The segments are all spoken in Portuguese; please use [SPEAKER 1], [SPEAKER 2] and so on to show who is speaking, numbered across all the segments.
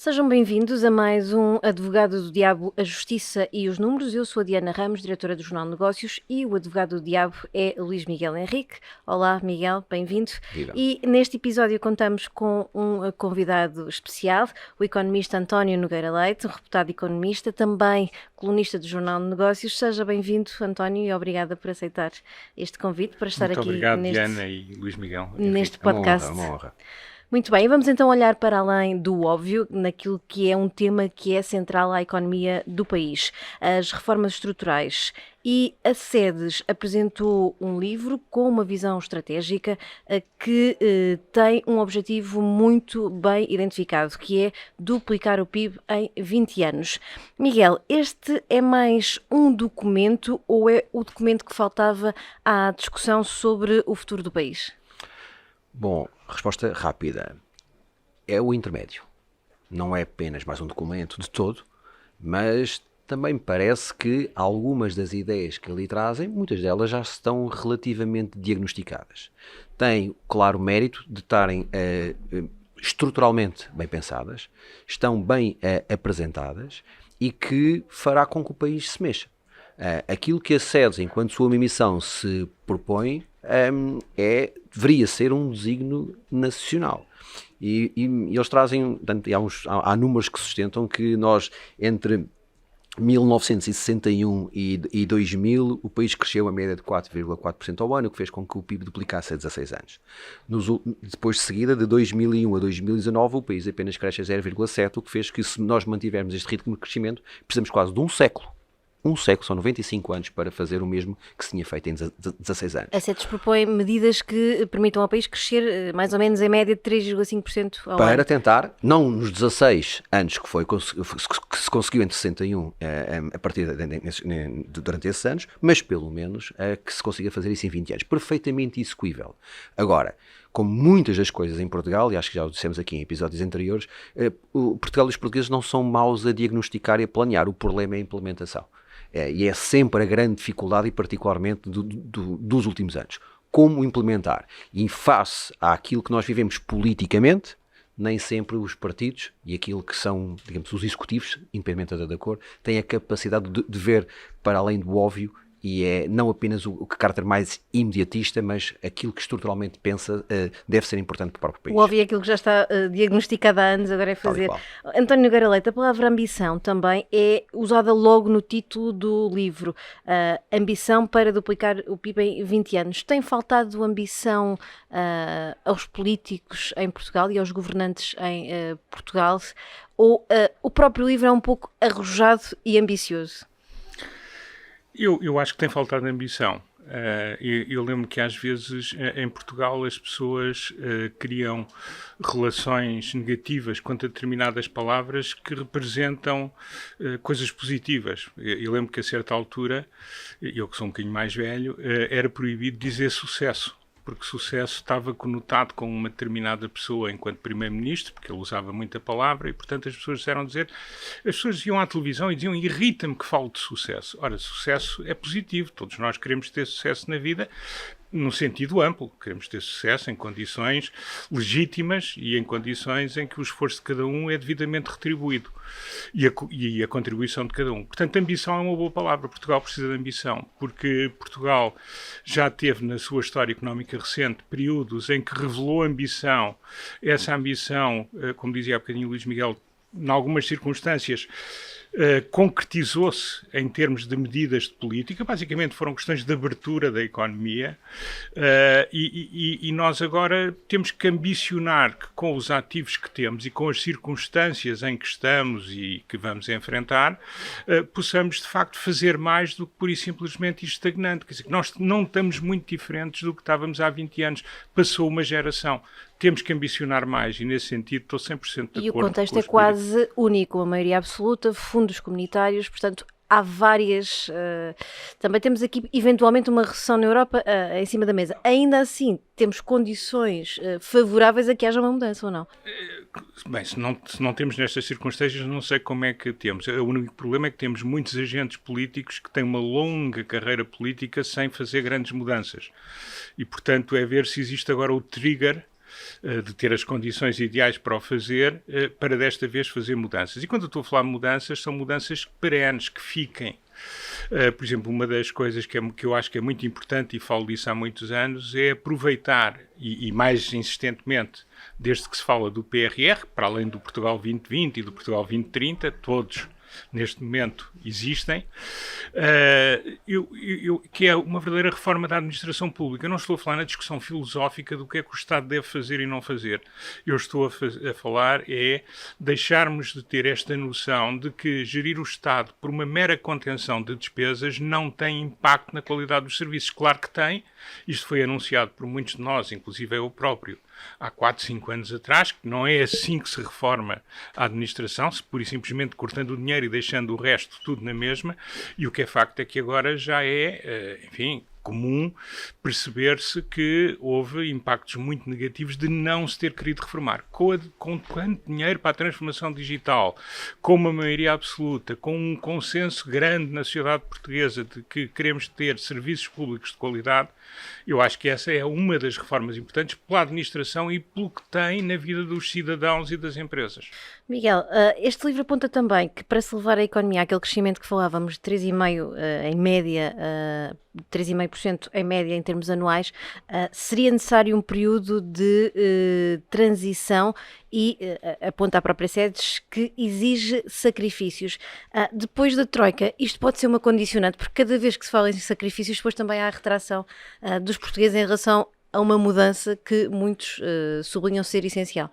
[SPEAKER 1] Sejam bem-vindos a mais um Advogado do Diabo, a Justiça e os Números. Eu sou a Diana Ramos, diretora do Jornal de Negócios, e o Advogado do Diabo é Luís Miguel Henrique. Olá, Miguel, bem-vindo.
[SPEAKER 2] Viva.
[SPEAKER 1] E neste episódio contamos com um convidado especial, o economista António Nogueira Leite, um reputado economista, também colunista do Jornal de Negócios. Seja bem-vindo, António, e obrigada por aceitar este convite para estar
[SPEAKER 3] Muito
[SPEAKER 1] aqui
[SPEAKER 3] obrigado, Diana e Luís Miguel.
[SPEAKER 1] neste podcast.
[SPEAKER 2] É uma honra.
[SPEAKER 1] Muito bem, vamos então olhar para além do óbvio, naquilo que é um tema que é central à economia do país, as reformas estruturais. E a SEDES apresentou um livro com uma visão estratégica que tem um objetivo muito bem identificado, que é duplicar o PIB em 20 anos. Miguel, este é mais um documento ou é o documento que faltava à discussão sobre o futuro do país?
[SPEAKER 2] Bom, resposta rápida. É o intermédio. Não é apenas mais um documento de todo, mas também me parece que algumas das ideias que ali trazem, muitas delas já estão relativamente diagnosticadas. Tem, claro, mérito de estarem estruturalmente bem pensadas, estão bem apresentadas e que fará com que o país se mexa. Aquilo que a SEDES, enquanto sua missão, se propõe deveria ser um desígnio nacional. E eles trazem, há números que sustentam que nós, entre 1961 e 2000, o país cresceu a média de 4,4% ao ano, o que fez com que o PIB duplicasse a 16 anos. Depois de seguida, de 2001 a 2019, o país apenas cresce a 0,7%, o que fez que, se nós mantivermos este ritmo de crescimento, precisamos quase de um século, são 95 anos para fazer o mesmo que se tinha feito em 16 anos.
[SPEAKER 1] A SEDES propõe medidas que permitam ao país crescer mais ou menos em média de 3,5% ao ano.
[SPEAKER 2] Para tentar, não nos 16 anos que se conseguiu entre 61 a partir durante esses anos, mas pelo menos que se consiga fazer isso em 20 anos. Perfeitamente execuível. Agora, como muitas das coisas em Portugal, e acho que já o dissemos aqui em episódios anteriores, Portugal e os portugueses não são maus a diagnosticar e a planear. O problema é a implementação. E é sempre a grande dificuldade, e particularmente dos últimos anos. Como implementar? E face àquilo que nós vivemos politicamente, nem sempre os partidos e aquilo que são, digamos, os executivos, independentemente da cor, têm a capacidade de ver para além do óbvio, e é não apenas o caráter mais imediatista, mas aquilo que estruturalmente pensa deve ser importante para o próprio país.
[SPEAKER 1] O óbvio é aquilo que já está diagnosticado há anos, agora é fazer. António Nogueira Leite, a palavra ambição também é usada logo no título do livro. Ambição para duplicar o PIB em 20 anos. Tem faltado ambição aos políticos em Portugal e aos governantes em Portugal? Ou o próprio livro é um pouco arrojado e ambicioso?
[SPEAKER 3] Eu acho que tem faltado ambição. Eu lembro que às vezes em Portugal as pessoas criam relações negativas quanto a determinadas palavras que representam coisas positivas. Eu lembro que a certa altura, eu que sou um bocadinho mais velho, era proibido dizer sucesso, porque sucesso estava conotado com uma determinada pessoa enquanto primeiro-ministro, porque ele usava muita palavra, e portanto as pessoas iam à televisão e diziam: irrita-me que falo de sucesso. Ora, sucesso é positivo, todos nós queremos ter sucesso na vida, no sentido amplo, queremos ter sucesso em condições legítimas e em condições em que o esforço de cada um é devidamente retribuído e a contribuição de cada um. Portanto, ambição é uma boa palavra. Portugal precisa de ambição, porque Portugal já teve na sua história económica recente períodos em que revelou ambição. Essa ambição, como dizia há bocadinho o Luís Miguel, em algumas circunstâncias concretizou-se em termos de medidas de política. Basicamente foram questões de abertura da economia, e nós agora temos que ambicionar que, com os ativos que temos e com as circunstâncias em que estamos e que vamos enfrentar, possamos de facto fazer mais do que pura e simplesmente estagnante. Quer dizer, que nós não estamos muito diferentes do que estávamos há 20 anos. Passou uma geração. Temos que ambicionar mais, e nesse sentido estou 100% de acordo.
[SPEAKER 1] E o contexto é quase único, a maioria absoluta, fundos comunitários, portanto há várias... também temos aqui eventualmente uma recessão na Europa em cima da mesa. Ainda assim, temos condições favoráveis a que haja uma mudança, ou não?
[SPEAKER 3] Bem, se não temos nestas circunstâncias, não sei como é que temos. O único problema é que temos muitos agentes políticos que têm uma longa carreira política sem fazer grandes mudanças. E, portanto, é ver se existe agora o trigger de ter as condições ideais para o fazer, para desta vez fazer mudanças. E quando eu estou a falar de mudanças, são mudanças perenes, que fiquem. Por exemplo, uma das coisas que eu acho que é muito importante, e falo disso há muitos anos, é aproveitar, e mais insistentemente, desde que se fala do PRR, para além do Portugal 2020 e do Portugal 2030, todos neste momento existem, que é uma verdadeira reforma da administração pública. Eu não estou a falar na discussão filosófica do que é que o Estado deve fazer e não fazer. Eu estou a falar é deixarmos de ter esta noção de que gerir o Estado por uma mera contenção de despesas não tem impacto na qualidade dos serviços. Claro que tem. Isto foi anunciado por muitos de nós, inclusive eu próprio, há 4, 5 anos atrás, que não é assim que se reforma a administração, se pura e simplesmente cortando o dinheiro e deixando o resto tudo na mesma, e o que é facto é que agora já é, enfim, comum perceber-se que houve impactos muito negativos de não se ter querido reformar. Com quanto dinheiro para a transformação digital, com uma maioria absoluta, com um consenso grande na sociedade portuguesa de que queremos ter serviços públicos de qualidade, eu acho que essa é uma das reformas importantes pela administração e pelo que tem na vida dos cidadãos e das empresas.
[SPEAKER 1] Miguel, este livro aponta também que para se levar a economia àquele crescimento que falávamos de 3,5% em média, 3,5% em média em termos anuais, seria necessário um período de transição e aponta a própria SEDES que exige sacrifícios. Depois da Troika, isto pode ser uma condicionante, porque cada vez que se fala em sacrifícios, depois também há a retração dos portugueses em relação a uma mudança que muitos sublinham ser essencial.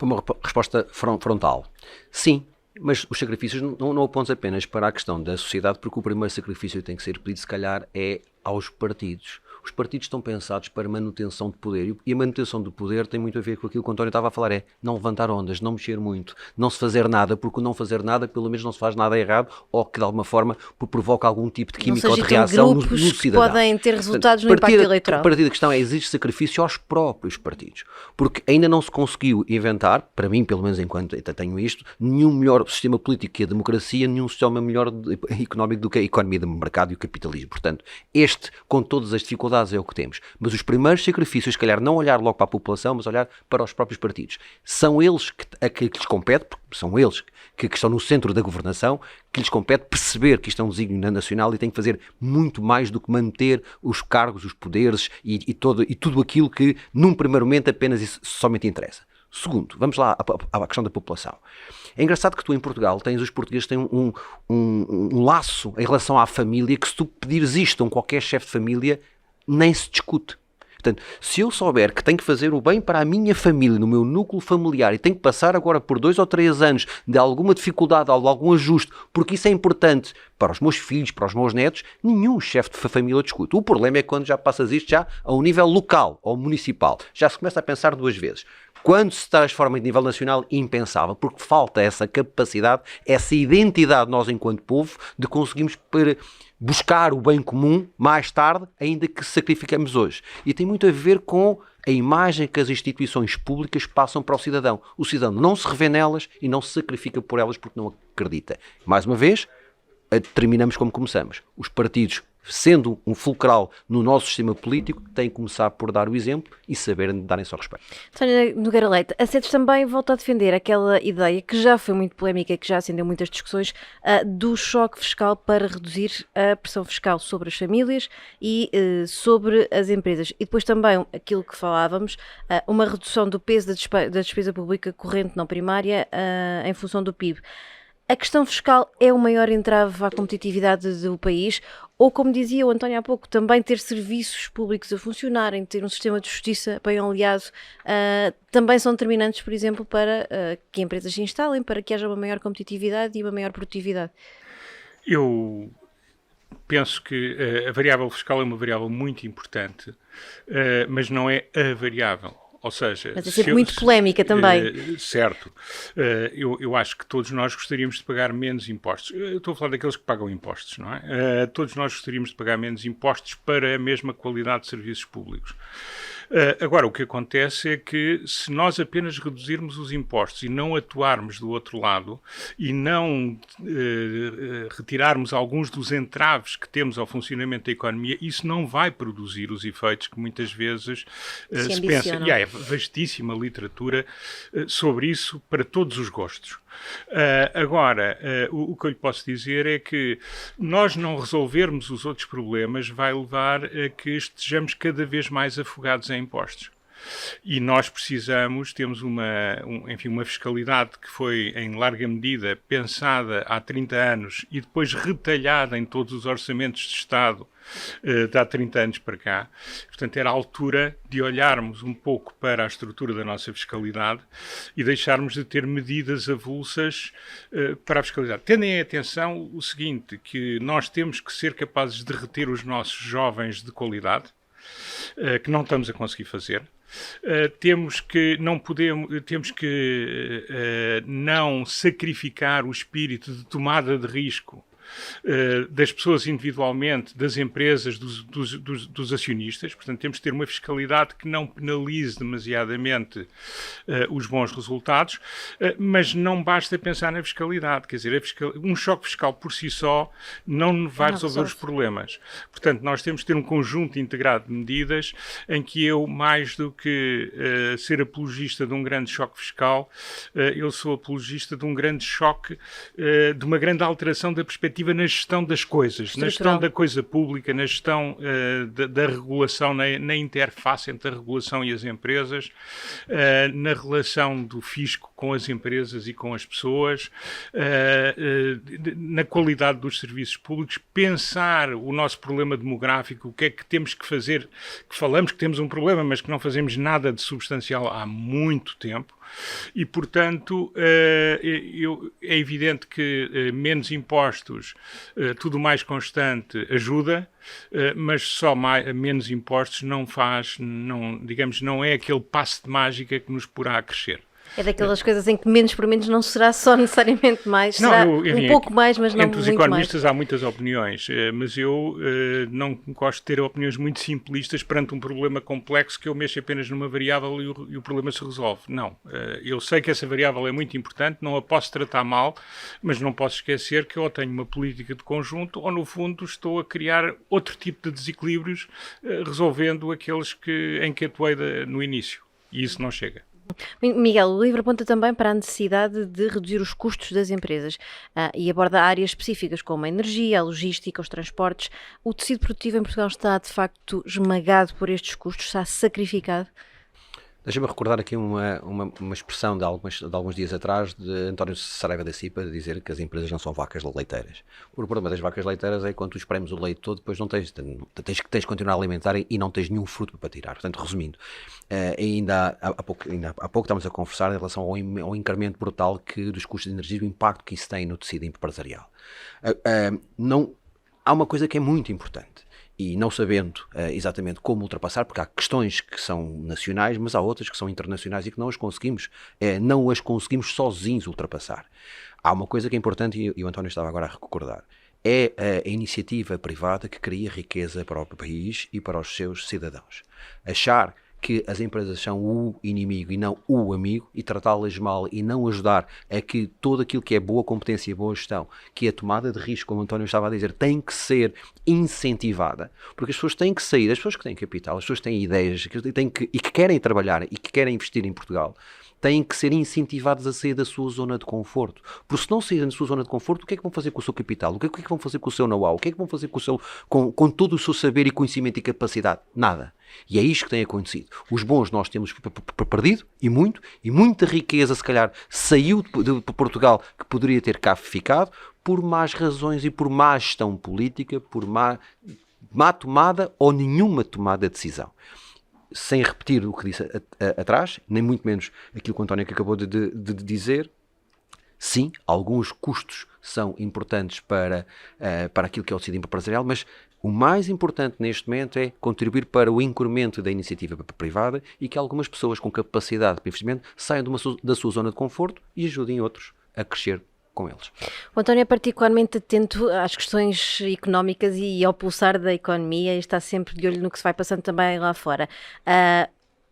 [SPEAKER 2] Uma resposta frontal. Sim, mas os sacrifícios não apontam apenas para a questão da sociedade, porque o primeiro sacrifício que tem que ser pedido, se calhar, é aos partidos. Os partidos estão pensados para manutenção de poder, e a manutenção do poder tem muito a ver com aquilo que o António estava a falar, é não levantar ondas, não mexer muito, não se fazer nada, porque o não fazer nada, pelo menos não se faz nada errado, ou que de alguma forma provoca algum tipo de química ou de reação no cidadão.
[SPEAKER 1] Que podem ter resultados no impacto eleitoral.
[SPEAKER 2] A partir da questão é, exige sacrifício aos próprios partidos, porque ainda não se conseguiu inventar, para mim, pelo menos enquanto tenho isto, nenhum melhor sistema político que a democracia, nenhum sistema melhor económico do que a economia de mercado e o capitalismo. Portanto, este, com todas as dificuldades, é o que temos. Mas os primeiros sacrifícios, se calhar, não olhar logo para a população, mas olhar para os próprios partidos. São eles que lhes compete, porque são eles que estão no centro da governação, que lhes compete perceber que isto é um desígnio nacional e têm que fazer muito mais do que manter os cargos, os poderes e tudo aquilo que, num primeiro momento, apenas isso somente interessa. Segundo, vamos lá à questão da população. É engraçado que tu, em Portugal, os portugueses têm um laço em relação à família que, se tu pedires isto a qualquer chefe de família, nem se discute. Portanto, se eu souber que tenho que fazer o bem para a minha família, no meu núcleo familiar, e tenho que passar agora por 2 ou 3 anos de alguma dificuldade, ou de algum ajuste, porque isso é importante para os meus filhos, para os meus netos, nenhum chefe de família discute. O problema é quando já passas isto já a um nível local ou municipal. Já se começa a pensar 2 vezes. Quando se transforma em nível nacional, impensável, porque falta essa capacidade, essa identidade nós enquanto povo, de conseguirmos buscar o bem comum mais tarde, ainda que sacrificamos hoje. E tem muito a ver com a imagem que as instituições públicas passam para o cidadão. O cidadão não se revê nelas e não se sacrifica por elas porque não acredita. Mais uma vez, terminamos como começamos. Os partidos, sendo um fulcral no nosso sistema político, têm que começar por dar o exemplo e saberem darem só respeito.
[SPEAKER 1] António Nogueira Leite, a SEDES também volta a defender aquela ideia que já foi muito polémica, que já acendeu muitas discussões, do choque fiscal para reduzir a pressão fiscal sobre as famílias e sobre as empresas. E depois também aquilo que falávamos, uma redução do peso da despesa pública corrente não primária em função do PIB. A questão fiscal é o maior entrave à competitividade do país? Ou, como dizia o António há pouco, também ter serviços públicos a funcionarem, ter um sistema de justiça bem aliado, também são determinantes, por exemplo, para que empresas se instalem, para que haja uma maior competitividade e uma maior produtividade?
[SPEAKER 3] Eu penso que a variável fiscal é uma variável muito importante, mas não é a variável. Ou seja,
[SPEAKER 1] mas é sempre muito polémica também.
[SPEAKER 3] Certo. Eu acho que todos nós gostaríamos de pagar menos impostos. Eu estou a falar daqueles que pagam impostos, não é? Todos nós gostaríamos de pagar menos impostos para a mesma qualidade de serviços públicos. Agora, o que acontece é que se nós apenas reduzirmos os impostos e não atuarmos do outro lado e não retirarmos alguns dos entraves que temos ao funcionamento da economia, isso não vai produzir os efeitos que muitas vezes se pensa. E há vastíssima literatura sobre isso para todos os gostos. Agora, o que eu lhe posso dizer é que nós não resolvermos os outros problemas vai levar a que estejamos cada vez mais afogados em impostos. E nós temos uma fiscalidade que foi em larga medida pensada há 30 anos e depois retalhada em todos os orçamentos de Estado de há 30 anos para cá. Portanto, era a altura de olharmos um pouco para a estrutura da nossa fiscalidade e deixarmos de ter medidas avulsas para a fiscalidade. Tendo em atenção o seguinte, que nós temos que ser capazes de reter os nossos jovens de qualidade, que não estamos a conseguir fazer. Temos que não sacrificar o espírito de tomada de risco das pessoas individualmente, das empresas, dos acionistas. Portanto, temos que ter uma fiscalidade que não penalize demasiadamente os bons resultados, mas não basta pensar na fiscalidade. Quer dizer, um choque fiscal por si só não vai resolver os problemas. Portanto, nós temos que ter um conjunto integrado de medidas em que eu, mais do que ser apologista de um grande choque fiscal, eu sou apologista de um grande choque, de uma grande alteração da perspectiva na gestão das coisas, na gestão da coisa pública, na gestão da regulação, na interface entre a regulação e as empresas, na relação do fisco com as empresas e com as pessoas, na qualidade dos serviços públicos, pensar o nosso problema demográfico, o que é que temos que fazer, que falamos que temos um problema, mas que não fazemos nada de substancial há muito tempo. E, portanto, é evidente que menos impostos, tudo mais constante, ajuda, mas só menos impostos não é aquele passe de mágica que nos porá a crescer.
[SPEAKER 1] É daquelas coisas em que menos por menos não será só necessariamente mais, será um pouco mais, mas não muito mais.
[SPEAKER 3] Entre os economistas há muitas opiniões, mas eu não gosto de ter opiniões muito simplistas perante um problema complexo que eu mexo apenas numa variável e o problema se resolve. Não, eu sei que essa variável é muito importante, não a posso tratar mal, mas não posso esquecer que ou tenho uma política de conjunto ou, no fundo, estou a criar outro tipo de desequilíbrios, resolvendo aqueles em que atuei no início. E isso não chega.
[SPEAKER 1] Miguel, o livro aponta também para a necessidade de reduzir os custos das empresas e aborda áreas específicas como a energia, a logística, os transportes. O tecido produtivo em Portugal está, de facto, esmagado por estes custos, está sacrificado?
[SPEAKER 2] Deixa-me recordar aqui uma expressão de alguns dias atrás de António Saraiva da Cipa, de dizer que as empresas não são vacas leiteiras. O problema das vacas leiteiras é que quando tu espremes o leite todo, depois não tens que continuar a alimentar e não tens nenhum fruto para tirar. Portanto, resumindo, ainda há pouco estávamos a conversar em relação ao incremento brutal dos custos de energia e o impacto que isso tem no tecido empresarial. Há uma coisa que é muito importante. E não sabendo exatamente como ultrapassar, porque há questões que são nacionais, mas há outras que são internacionais e que não as conseguimos sozinhos ultrapassar. Há uma coisa que é importante, e o António estava agora a recordar, é a iniciativa privada que cria riqueza para o país e para os seus cidadãos. Achar que as empresas são o inimigo e não o amigo, e tratá-las mal e não ajudar a que tudo aquilo que é boa competência e boa gestão, que é a tomada de risco, como o António estava a dizer, tem que ser incentivada, porque as pessoas têm que sair, as pessoas que têm capital, as pessoas que têm ideias e que querem trabalhar e que querem investir em Portugal, têm que ser incentivados a sair da sua zona de conforto. Porque se não saírem da sua zona de conforto, o que é que vão fazer com o seu capital? O que é que vão fazer com o seu know-how? O que é que vão fazer com todo o seu saber e conhecimento e capacidade? Nada. E é isto que tem acontecido. Os bons nós temos perdido, e muita riqueza, se calhar, saiu de Portugal que poderia ter cá ficado por más razões e por má gestão política, por má tomada ou nenhuma tomada de decisão. Sem repetir o que disse atrás, nem muito menos aquilo que o António acabou de dizer, sim, alguns custos são importantes para aquilo que é o tecido empresarial, mas o mais importante neste momento é contribuir para o incremento da iniciativa privada e que algumas pessoas com capacidade de investimento saiam da sua zona de conforto e ajudem outros a crescer com eles.
[SPEAKER 1] O António é particularmente atento às questões económicas e ao pulsar da economia e está sempre de olho no que se vai passando também lá fora.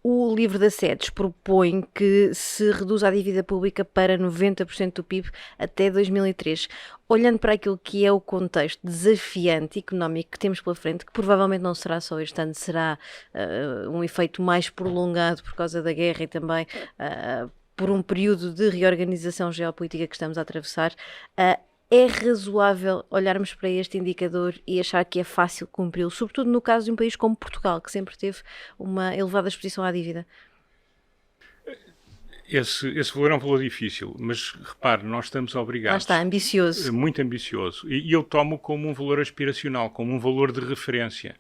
[SPEAKER 1] O livro da SEDES propõe que se reduza a dívida pública para 90% do PIB até 2003. Olhando para aquilo que é o contexto desafiante económico que temos pela frente, que provavelmente não será só este ano, será um efeito mais prolongado por causa da guerra e também por um período de reorganização geopolítica que estamos a atravessar, é razoável olharmos para este indicador e achar que é fácil cumpri-lo, sobretudo no caso de um país como Portugal, que sempre teve uma elevada exposição à dívida?
[SPEAKER 3] Esse valor é um valor difícil, mas repare, nós estamos obrigados...
[SPEAKER 1] Lá está, ambicioso.
[SPEAKER 3] Muito ambicioso. E eu tomo como um valor aspiracional, como um valor de referência.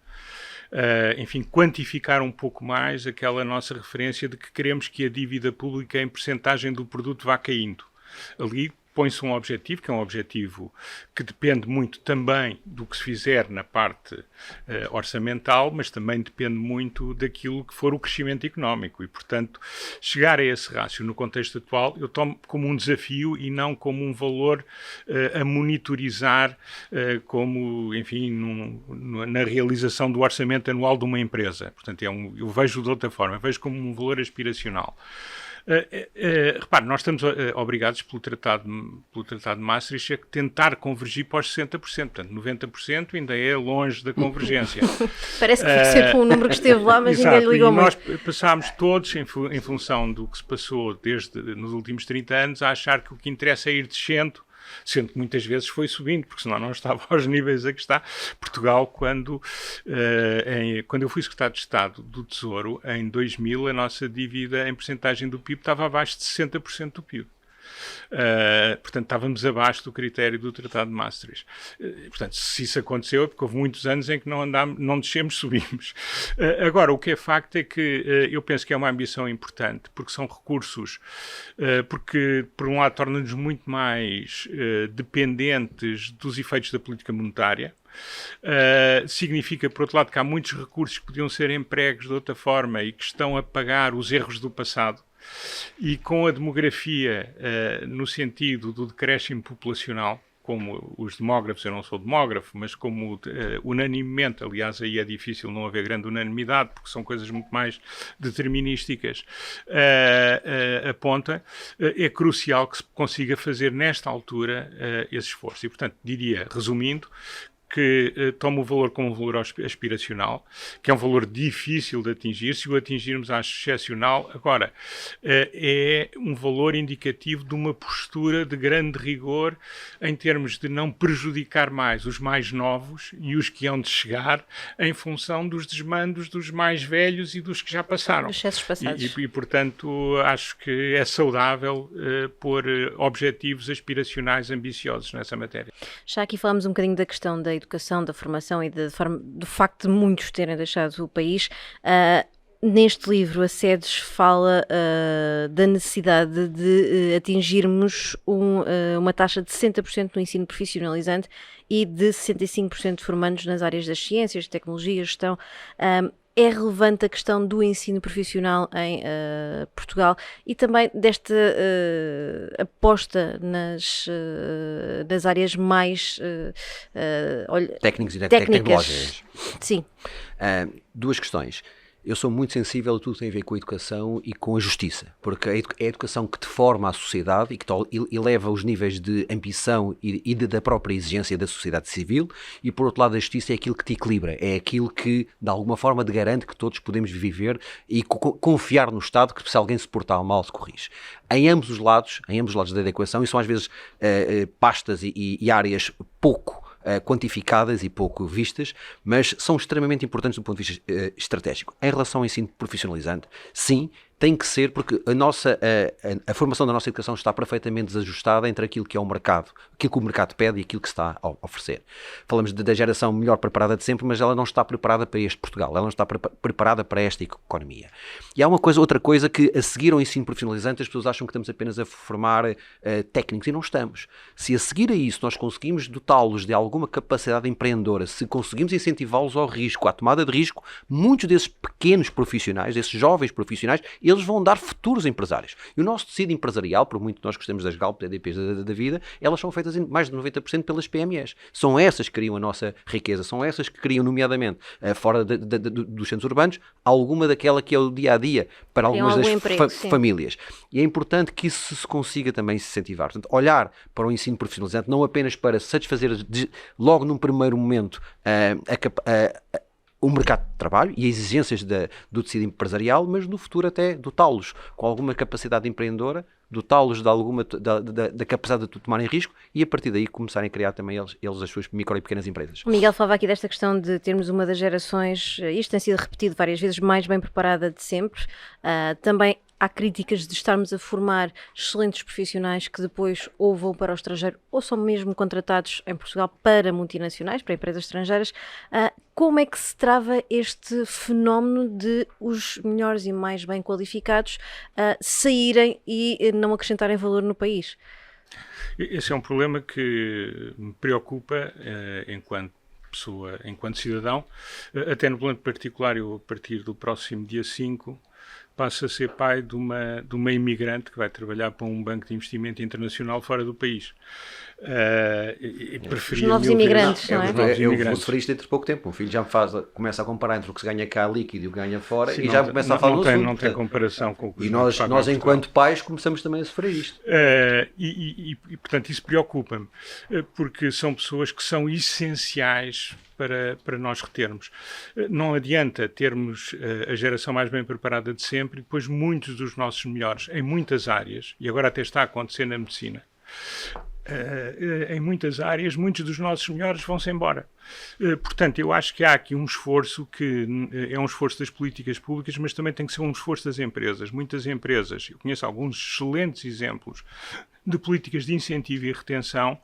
[SPEAKER 3] Enfim, quantificar um pouco mais aquela nossa referência de que queremos que a dívida pública em percentagem do produto vá caindo. Ali põe-se um objetivo, que é um objetivo que depende muito também do que se fizer na parte orçamental, mas também depende muito daquilo que for o crescimento económico. E, portanto, chegar a esse rácio no contexto atual, eu tomo como um desafio e não como um valor a monitorizar, como, enfim, na realização do orçamento anual de uma empresa. Portanto, eu vejo de outra forma, vejo como um valor aspiracional. Repare, nós estamos obrigados pelo Tratado de Maastricht a tentar convergir para os 60%, portanto 90% ainda é longe da convergência.
[SPEAKER 1] Parece que fica sempre um número que esteve lá, mas
[SPEAKER 3] exato,
[SPEAKER 1] ninguém lhe ligou muito.
[SPEAKER 3] Nós passámos todos, em função do que se passou nos últimos 30 anos, a achar que o que interessa é ir descendo, sendo que muitas vezes foi subindo, porque senão não estava aos níveis a que está. Portugal, quando eu fui secretário de Estado do Tesouro, em 2000, a nossa dívida em percentagem do PIB estava abaixo de 60% do PIB. Portanto, estávamos abaixo do critério do Tratado de Maastricht. Portanto, se isso aconteceu, é porque houve muitos anos em que não descemos, subimos. Agora, o que é facto é que eu penso que é uma ambição importante, porque são recursos, porque, por um lado, torna-nos muito mais dependentes dos efeitos da política monetária. Significa, por outro lado, que há muitos recursos que podiam ser empregos de outra forma e que estão a pagar os erros do passado. E com a demografia, no sentido do decréscimo populacional, como os demógrafos, eu não sou demógrafo, mas como unanimemente, aliás, aí é difícil não haver grande unanimidade, porque são coisas muito mais determinísticas, aponta, é crucial que se consiga fazer nesta altura esse esforço. E, portanto, diria, resumindo, que toma o valor como um valor aspiracional, que é um valor difícil de atingir. Se o atingirmos, acho excepcional. Agora, é um valor indicativo de uma postura de grande rigor em termos de não prejudicar mais os mais novos e os que hão de chegar em função dos desmandos dos mais velhos e dos que já passaram.
[SPEAKER 1] Dos excessos passados.
[SPEAKER 3] E, portanto, acho que é saudável pôr objetivos aspiracionais ambiciosos nessa matéria.
[SPEAKER 1] Já aqui falamos um bocadinho da questão da educação, da formação e do facto de muitos terem deixado o país. Neste livro, a SEDES fala da necessidade de atingirmos uma taxa de 60% no ensino profissionalizante e de 65% de formandos nas áreas das ciências, tecnologia, gestão. É relevante a questão do ensino profissional em Portugal e também desta aposta nas áreas mais
[SPEAKER 2] técnicos e
[SPEAKER 1] tecnológicas. Sim.
[SPEAKER 2] Duas questões. Eu sou muito sensível a tudo que tem a ver com a educação e com a justiça, porque é a educação que te forma a sociedade e que eleva os níveis de ambição e da própria exigência da sociedade civil, e por outro lado a justiça é aquilo que te equilibra, é aquilo que de alguma forma te garante que todos podemos viver e confiar no Estado que se alguém se portar mal se corrige. Em ambos os lados da equação, e são às vezes pastas e áreas pouco quantificadas e pouco vistas, mas são extremamente importantes do ponto de vista estratégico. Em relação ao ensino profissionalizante, sim, tem que ser, porque a formação da nossa educação está perfeitamente desajustada entre aquilo que é o mercado, aquilo que o mercado pede e aquilo que se está a oferecer. Falamos da geração melhor preparada de sempre, mas ela não está preparada para este Portugal, ela não está preparada para esta economia. E há outra coisa que a seguir ao ensino profissionalizante as pessoas acham que estamos apenas a formar técnicos, e não estamos. Se a seguir a isso nós conseguimos dotá-los de alguma capacidade empreendedora, se conseguimos incentivá-los ao risco, à tomada de risco, muitos desses pequenos profissionais, desses jovens profissionais, eles vão dar futuros empresários. E o nosso tecido empresarial, por muito que nós gostemos das Galp, EDPs da vida, elas são feitas em mais de 90% pelas PMEs. São essas que criam a nossa riqueza, são essas que criam, nomeadamente, fora dos centros urbanos, alguma daquela que é o dia-a-dia para algumas das famílias. E é importante que isso se consiga também incentivar. Portanto, olhar para o ensino profissionalizante não apenas para satisfazer logo num primeiro momento o mercado de trabalho e as exigências do tecido empresarial, mas no futuro até dotá-los com alguma capacidade empreendedora, dotá-los da capacidade de tomarem risco e a partir daí começarem a criar também eles as suas micro e pequenas empresas.
[SPEAKER 1] O Miguel falava aqui desta questão de termos uma das gerações, isto tem sido repetido várias vezes, mais bem preparada de sempre. Também há críticas de estarmos a formar excelentes profissionais que depois ou vão para o estrangeiro ou são mesmo contratados em Portugal para multinacionais, para empresas estrangeiras. Como é que se trava este fenómeno de os melhores e mais bem qualificados saírem e não acrescentarem valor no país?
[SPEAKER 3] Esse é um problema que me preocupa enquanto pessoa, enquanto cidadão. Até no plano particular, eu a partir do próximo dia 5 passo a ser pai de uma imigrante que vai trabalhar para um banco de investimento internacional fora do país.
[SPEAKER 1] Os novos imigrantes, não é?
[SPEAKER 2] Eu referi isto entre pouco tempo. O filho já começa a comparar entre o que se ganha cá líquido e o que ganha fora.
[SPEAKER 3] Sim,
[SPEAKER 2] e já começa a falar no assunto.
[SPEAKER 3] Não tem comparação com o que
[SPEAKER 2] E nós enquanto pais, começamos também a sofrer isto.
[SPEAKER 3] E, portanto, isso preocupa-me, porque são pessoas que são essenciais para nós retermos. Não adianta termos a geração mais bem preparada de sempre e depois muitos dos nossos melhores, em muitas áreas, e agora até está a acontecer na medicina, em muitas áreas, muitos dos nossos melhores vão-se embora. Portanto, eu acho que há aqui um esforço que é um esforço das políticas públicas, mas também tem que ser um esforço das empresas. Muitas empresas, eu conheço alguns excelentes exemplos de políticas de incentivo e retenção.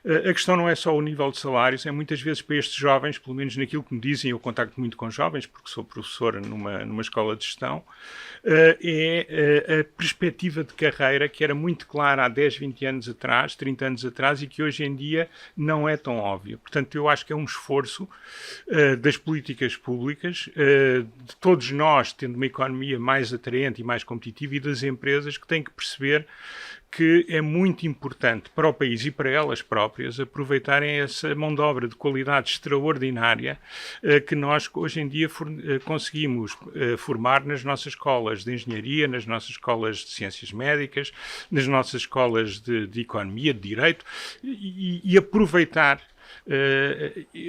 [SPEAKER 3] A questão não é só o nível de salários, é muitas vezes para estes jovens, pelo menos naquilo que me dizem, eu contacto muito com jovens, porque sou professora numa escola de gestão, é a perspectiva de carreira que era muito clara há 10, 20 anos atrás, 30 anos atrás, e que hoje em dia não é tão óbvia. Portanto, eu acho que é um esforço das políticas públicas, de todos nós tendo uma economia mais atraente e mais competitiva, e das empresas que têm que perceber que é muito importante para o país e para elas próprias aproveitarem essa mão de obra de qualidade extraordinária que nós hoje em dia conseguimos formar nas nossas escolas de engenharia, nas nossas escolas de ciências médicas, nas nossas escolas de economia, de direito, e aproveitar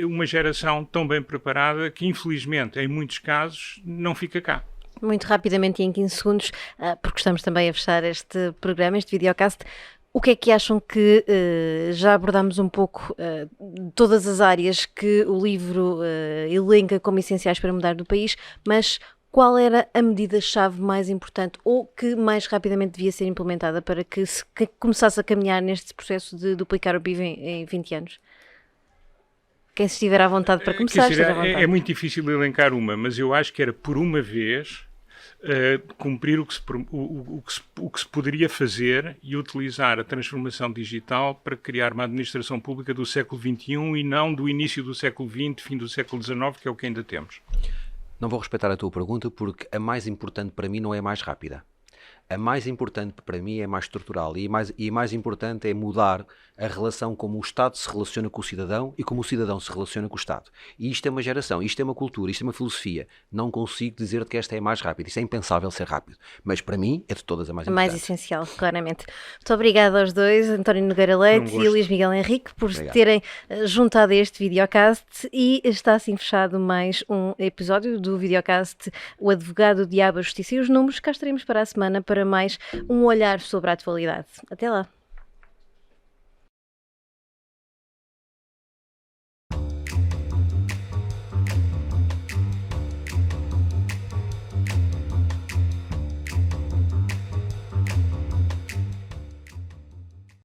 [SPEAKER 3] uma geração tão bem preparada que, infelizmente, em muitos casos, não fica cá.
[SPEAKER 1] Muito rapidamente e em 15 segundos, porque estamos também a fechar este programa, este videocast, o que é que acham que já abordámos um pouco todas as áreas que o livro elenca como essenciais para mudar do país, mas qual era a medida-chave mais importante ou que mais rapidamente devia ser implementada para que se começasse a caminhar neste processo de duplicar o PIB em 20 anos? Quem se estiver à vontade para começar, esteja à vontade.
[SPEAKER 3] É muito difícil elencar uma, mas eu acho que era por uma vez cumprir o que se poderia fazer e utilizar a transformação digital para criar uma administração pública do século XXI e não do início do século XX, fim do século XIX, que é o que ainda temos.
[SPEAKER 2] Não vou respeitar a tua pergunta porque a mais importante para mim não é a mais rápida. A mais importante para mim é mais estrutural e mais importante é mudar a relação como o Estado se relaciona com o cidadão e como o cidadão se relaciona com o Estado. E isto é uma geração, isto é uma cultura, isto é uma filosofia. Não consigo dizer que esta é a mais rápida. Isto é impensável ser rápido. Mas para mim é de todas a mais importante.
[SPEAKER 1] A mais essencial, claramente. Muito obrigada aos dois, António Nogueira Leite e Luís Miguel Henrique, por terem juntado a este videocast. E está assim fechado mais um episódio do videocast O Advogado, o Diabo, a Justiça e os Números. Cá estaremos para a semana para mais um olhar sobre a atualidade. Até lá.